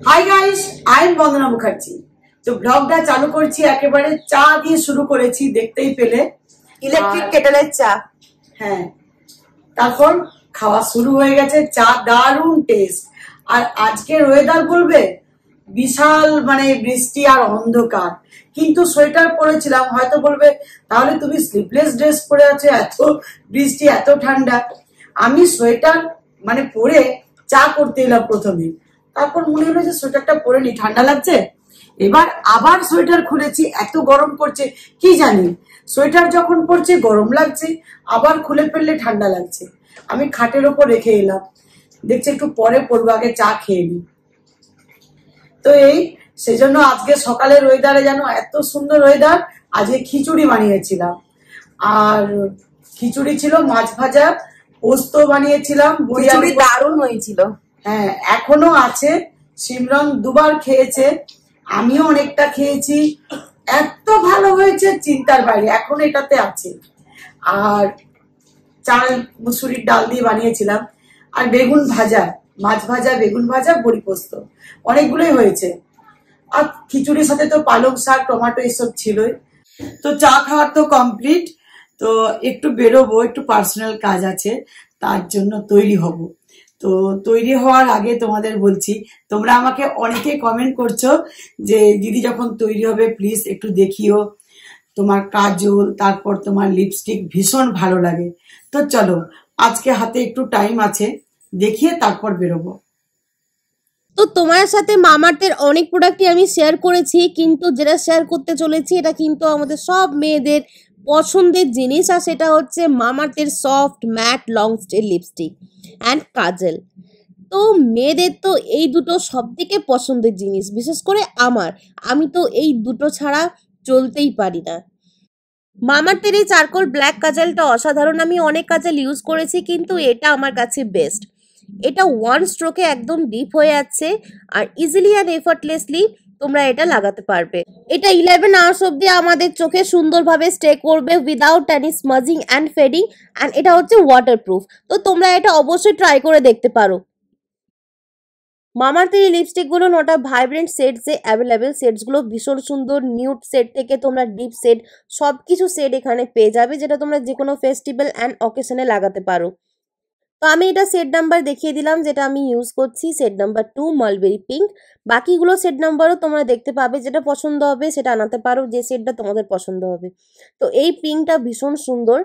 Hi guys, I am बंदना मुखार्जी। तो ब्लगটা চালু করছি একেবারে চা দিয়ে শুরু করেছি, দেখতেই পেলে ইলেকট্রিক কেটেলের চা। হ্যাঁ, তারপর খাওয়া শুরু হয়ে গেছে। চা দারুণ টেস্ট। আর আজকের ওয়েদার বলবে বিশাল, মানে বৃষ্টি আর অন্ধকার, কিন্তু সোয়েটার পরেছিলাম। হয়তো বলবে তাহলে তুমি স্লিভলেস ড্রেস পরে আছো, এত বৃষ্টি এত ঠান্ডা। আমি সোয়েটার মানে পরে চা করতে এলাম প্রথমে, তারপর মনে হলো যে সোয়েটারটা পরে নি, ঠান্ডা লাগছে। এবার আবার সোয়েটার খুলেছি, এত গরম করছে কি জানি। সোয়েটার যখন পরছে গরম লাগছে, আবার খুলে ফেললে ঠান্ডা লাগছে। আমি খাটের ওপর রেখে এলাম, দেখছি একটু পরে পরবো, আগে চা খেয়ে নি। তো এই সেজন্য আজকে সকালের ওয়েদারে যেন এত সুন্দর ওয়েদার। আজকে খিচুড়ি বানিয়েছিলাম, আর খিচুড়ি ছিল, মাছ ভাজা, পোস্ত বানিয়েছিলাম। খিচুড়ি দারুণ হয়েছিল। হ্যাঁ, এখনো আছে। সিমরন দুবার খেয়েছে, আমিও অনেকটা খেয়েছি। এত ভালো হয়েছে চিন্তার বাইরে, এখন এটাতে আছে। আর চাল মুসুরির ডাল দিয়ে বানিয়েছিলাম, আর বেগুন ভাজা, মাছ ভাজা, বেগুন ভাজা, বড়ি পোস্ত, অনেকগুলোই হয়েছে। আর খিচুড়ির সাথে তো পালং শাক, টমেটো এসব ছিলই। তো চা খাওয়ার তো কমপ্লিট। তো একটু বেরোবো, একটু পার্সোনাল কাজ আছে, তার জন্য তৈরি হব। তো তৈরি হওয়ার আগে তোমাদের বলছি, তোমরা আমাকে অনেকে কমেন্ট করছো যে দিদি যখন তৈরি হবে প্লিজ একটু দেখিও, তোমার কাজল, তারপর তোমার লিপস্টিক ভীষণ ভালো লাগে। তো চলো, আজকে হাতে একটু টাইম আছে, দেখিয়ে তারপর বেরোবো। তো তোমার সাথে মামাআর্থের অনেক প্রোডাক্টই আমি শেয়ার করেছি, কিন্তু যেটা শেয়ার করতে চলেছি এটা কিন্তু আমাদের সব মেয়েদের পছন্দের জিনিস, আর সেটা হচ্ছে মামাআর্থের soft matte long stay lipstick and kajal. তো মেয়েদের তো এই দুটো সব থেকে পছন্দের জিনিস, বিশেষ করে আমি তো এই দুটো ছাড়া চলতেই পারি না। মামাআর্থের এই চারকোল ব্ল্যাক কাজলটা অসাধারণ। আমি অনেক কাজল ইউজ করেছি, কিন্তু এটা আমার কাছে বেস্ট। এটা ওয়ান স্ট্রোকে একদম ডিপ হয়ে যাচ্ছে, আর ইজিলি অ্যান্ড এফর্টলেসলি তোমরা এটা লাগাতে পারবে। এটা 11 আওয়ার্স অব্দি আমাদের চোখে সুন্দরভাবে স্টে করবে without any smudging and fading, and এটা হচ্ছে ওয়াটারপ্রুফ। তো তোমরা এটা অবশ্যই ট্রাই করে দেখতে পারো। মামাআর্থের এই লিপস্টিকগুলো নটা ভাইব্রেন্ট সেটসে অ্যাভেলেবেল। সেটসগুলো ভীষণ সুন্দর, নিউড সেট থেকে তোমরা ডিপ সেট সব কিছু সেট এখানে পেয়ে যাবে, যেটা তোমরা যে কোনো ফেস্টিভ্যাল অ্যান্ড অকেশনে লাগাতে পারো। তো আমি এটা সেট নাম্বার দেখিয়ে দিলাম, যেটা আমি ইউজ করছি, সেট নাম্বার 2 মালবেরি পিঙ্ক। বাকিগুলো সেট নাম্বারও তোমরা দেখতে পাবে, যেটা পছন্দ হবে সেটা আনাতে পারো, যে সেটটা তোমাদের পছন্দ হবে। তো এই পিঙ্কটা ভীষণ সুন্দর,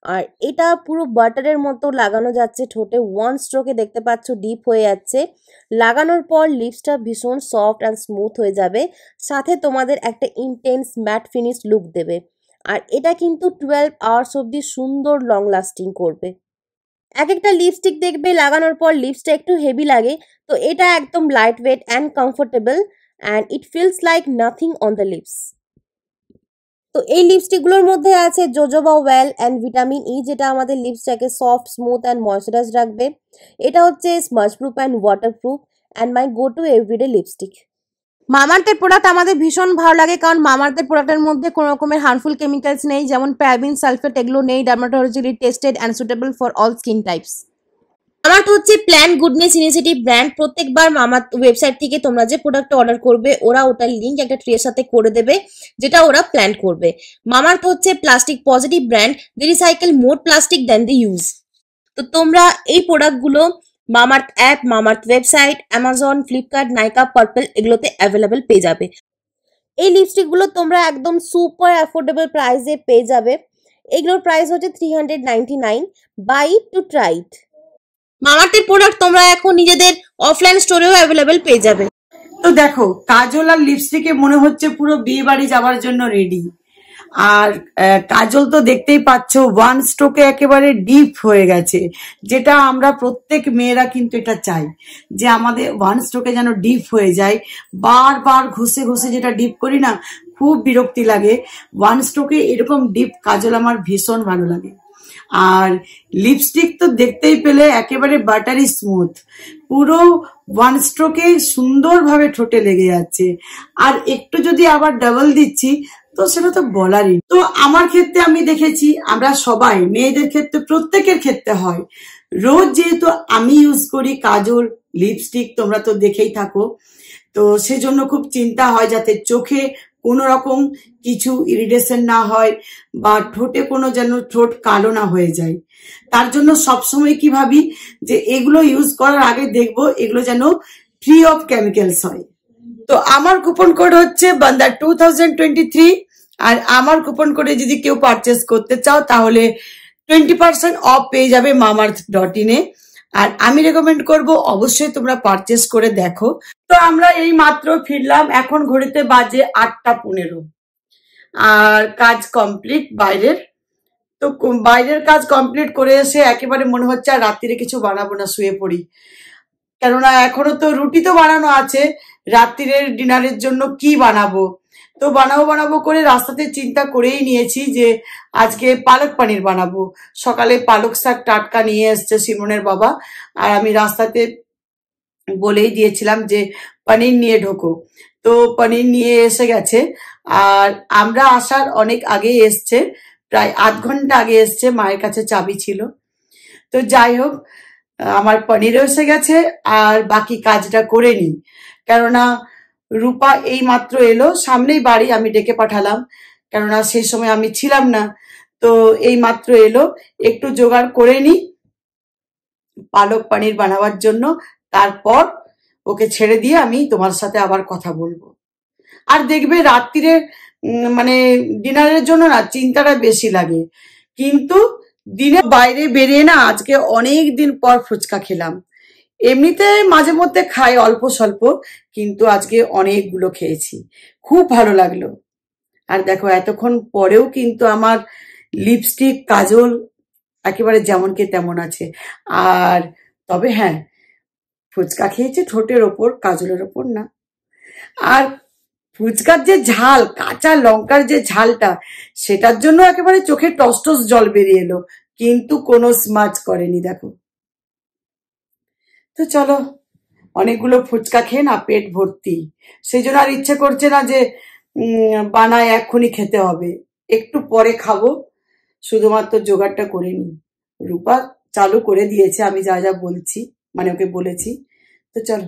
আর এটা পুরো বাটারের মতো লাগানো যাচ্ছে ঠোঁটে, ওয়ান স্ট্রোকে দেখতে পাচ্ছ ডিপ হয়ে যাচ্ছে। লাগানোর পর লিপসটা ভীষণ সফট অ্যান্ড স্মুথ হয়ে যাবে, সাথে তোমাদের একটা ইন্টেন্স ম্যাট ফিনিশ লুক দেবে। আর এটা কিন্তু 12 আওয়ার্স অব্দি সুন্দর লং লাস্টিং করবে। এক একটা লিপস্টিক দেখবে লাগানোর পর লিপসটা একটু হেভি লাগে, তো এটা একদম light weight and comfortable, and it feels like nothing on the lips. তো এই লিপস্টিকগুলোর মধ্যে আছে jojoba oil and vitamin E, যেটা আমাদের লিপসটাকে সফট, স্মুথ অ্যান্ড ময়শ্চারাইজ রাখবে। এটা হচ্ছে smudge proof and waterproof, and my go to everyday lipstick. মামাআর্থের প্রোডাক্ট আমাদের ভীষণ ভালো লাগে, কারণ মামাআর্থের প্রোডাক্টের মধ্যে কোনো রকমের হার্মফুল কেমিক্যালস নেই, যেমন প্যারাবিন, সালফেট, এগুলো নেই। Dermatologically tested and suitable for all skin types. Mamaearth হচ্ছে প্ল্যান গুডনেস ইনিশিয়েটিভ ব্র্যান্ড। প্রত্যেকবার মামাআর্থ ওয়েবসাইট থেকে তোমরা যে প্রোডাক্ট অর্ডার করবে, ওরা ওটার লিঙ্ক একটা ট্রির সাথে করে দেবে, যেটা ওরা প্ল্যান করবে। মামাআর্থ হচ্ছে plastic positive brand, they recycle more plastic than they use. তো তোমরা এই প্রোডাক্টগুলো Mamaearth app, Mamaearth website, Amazon, Flipkart, Nykaa, Purplle এগুলোতে অ্যাভেলেবেল পেয়ে যাবে। এই লিপস্টিকগুলো তোমরা একদম সুপার অ্যাফোর্ডেবল প্রাইসে পেয়ে যাবে। এগুলোর প্রাইস হচ্ছে 399। Buy it to try it. মামাআর্থের প্রোডাক্ট তোমরা এখন নিজেদের অফলাইন স্টোরেও অ্যাভেলেবেল পেয়ে যাবে। তো দেখো, কাজল আর লিপস্টিকে মনে হচ্ছে পুরো বিয়ে বাড়ি যাওয়ার জন্য রেডি। আর কাজল তো দেখতেই পাচ্ছ ওয়ান স্ট্রোকে একেবারে ডিপ হয়ে গেছে, যেটা আমরা প্রত্যেক মেয়েরা কিন্তু এটা চাই যে আমাদের ওয়ান স্ট্রোকে যেন ডিপ হয়ে যায়। বারবার ঘষে ঘষে যেটা ডিপ করি না, খুব বিরক্তি লাগে। ওয়ান স্ট্রোকে এরকম ডিপ কাজল আমার ভীষণ ভালো লাগে। আর লিপস্টিক তো দেখতেই পেলে একেবারে বাটারি স্মুথ, পুরো ওয়ান স্ট্রোকে সুন্দরভাবে ঠোঁটে লেগে যাচ্ছে। আর একটু যদি আবার ডাবল দিচ্ছি তো সেটা তো বলারই। তো আমার ক্ষেত্রে আমি দেখেছি, আমরা সবাই মেয়েদের ক্ষেত্রে প্রত্যেকের ক্ষেত্রে হয়, রোজ যেহেতু আমি ইউজ করি কাজল লিপস্টিক, তোমরা তো দেখেই থাকো, তো সেজন্য খুব চিন্তা হয় যাতে চোখে কোনো রকম কিছু ইরিটেশন না হয় বা ঠোঁটে কোনো যেন ঠোঁট কালো না হয়ে যায়। তার জন্য সবসময় কি ভাবি যে এগুলো ইউজ করার আগে দেখবো এগুলো যেন ফ্রি অফ কেমিক্যালস হয়। তো আমার কুপন কোড হচ্ছে বান্দা 2023, আর আমার কুপন কোডে যদি কেউ পারচেস করতে চাও তাহলে 20% অফ পেয়ে যাবে mamaearth.in এ। আর আমি রেকমেন্ড করব অবশ্যই তোমরা পারচেস করে দেখো। তো আমরা এই মাত্র ফিরলাম, এখন ঘড়িতে বাজে 8:15, আর কাজ কমপ্লিট বাইরের। তো বাইরের কাজ কমপ্লিট করে এসে একেবারে মনে হচ্ছে আর রাত্রিরে কিছু বানাবো না, শুয়ে পড়ি। কেননা এখনো তো রুটি তো বানানো আছে, রাত্রিরের ডিনারের জন্য কি বানাবো। তো বানাবো করে রাস্তাতে চিন্তা করেই নিয়েছি যে আজকে পালক পনির বানাবো। সকালে পালক শাক টাটকা নিয়ে এসছে সিমনের বাবা, আর আমি রাস্তাতে বলেই দিয়েছিলাম যে পনির নিয়ে ঢোকো। তো পনির নিয়ে এসে গেছে, আর আমরা আসার অনেক আগে এসছে, প্রায় আধ ঘন্টা আগে এসছে, মায়ের কাছে চাবি ছিল। তো যাই হোক, আমার পনিরও এসে গেছে, আর বাকি কাজটা করে নিই। কেননা রূপা এই মাত্র এলো, সামনেই বাড়ি, আমি ডেকে পাঠালাম, কেননা সেই সময় আমি ছিলাম না। তো এই মাত্র এলো, একটু জোগাড় করে নিই পালক পনির বানাবার জন্য, তারপর ওকে ছেড়ে দিয়ে আমি তোমার সাথে আবার কথা বলবো। আর দেখবে রাত্রিরে মানে ডিনারের জন্য না চিন্তাটা বেশি লাগে, কিন্তু দিনে বাইরে বেরিয়ে না আজকে অনেক দিন পর ফুচকা খেলাম। এমনিতে মাঝে মধ্যে খাই অল্প স্বল্প, কিন্তু আজকে অনেকগুলো খেয়েছি, খুব ভালো লাগলো। আর দেখো এতক্ষণ পরেও কিন্তু আমার লিপস্টিক কাজল একেবারে যেমন কে তেমন আছে। আর তবে হ্যাঁ, ফুচকা খেয়েছি ঠোঁটের ওপর, কাজলের ওপর না। আর ফুচকার যে ঝাল, কাঁচা লঙ্কার যে ঝালটা, সেটার জন্য একেবারে চোখে টস টস জল বেরিয়ে এলো, কিন্তু কোনো স্মাচ করেনি দেখো। তো চলো, অনেকগুলো ফুচকা খেয়ে না পেট ভর্তি, সেই জন্য আর ইচ্ছে করছে না যে বানায় এক্ষুনি খেতে হবে, একটু পরে খাবো। শুধুমাত্র জোগাড়টা করে নি, রূপা চালু করে দিয়েছে আমি যা যা বলছি, মানে ওকে বলেছি। তো চলো,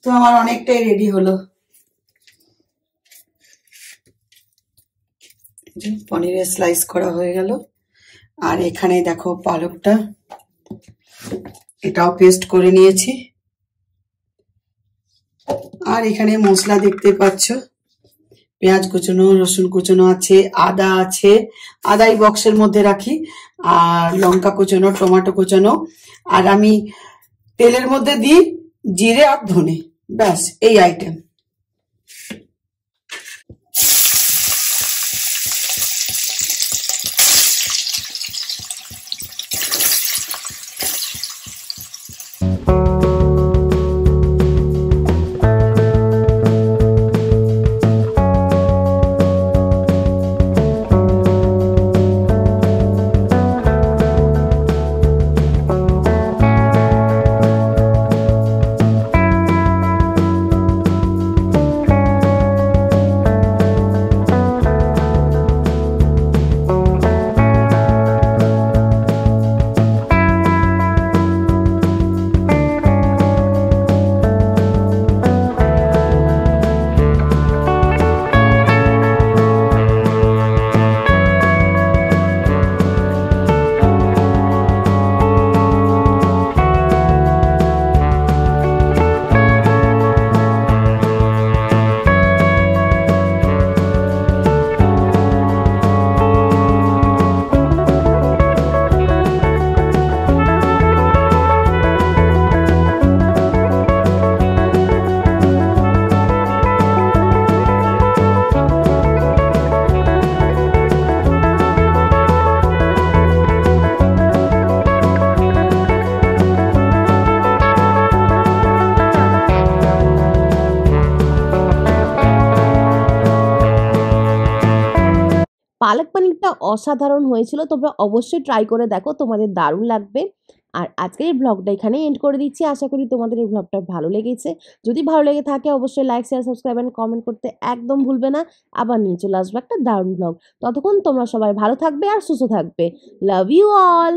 তো আমার অনেকটাই রেডি হলো। পনিরের স্লাইস করা হয়ে গেল, আর এখানে দেখো পালকটা, এটাও পেস্ট করে নিয়েছি। আর এখানে মশলা দেখতে পাচ্ছ, পেঁয়াজ কুচনো, রসুন কুচনো আছে, আদা আছে, আদাই বক্সের মধ্যে রাখি, আর লঙ্কা কুচনো, টমেটো কুচনো, আর আমি তেলের মধ্যে দিই জিরে আর ধনে, ব্যাস এই আইটেম। পালক পানিরটা অসাধারণ হয়েছিল, তোমরা অবশ্যই ট্রাই করে দেখো, তোমাদের দারুণ লাগবে। আর আজকের এই ব্লগটা এখানেই এন্ড করে দিচ্ছি। আশা করি তোমাদের এই ব্লগটা ভালো লেগেছে। যদি ভালো লেগে থাকে অবশ্যই like, share, subscribe and comment করতে একদম ভুলবে না। আবার নিয়ে চলে আসবো একটা দারুণ ব্লগ। ততক্ষণ তোমরা সবাই ভালো থাকবে আর সুস্থ থাকবে। Love you all.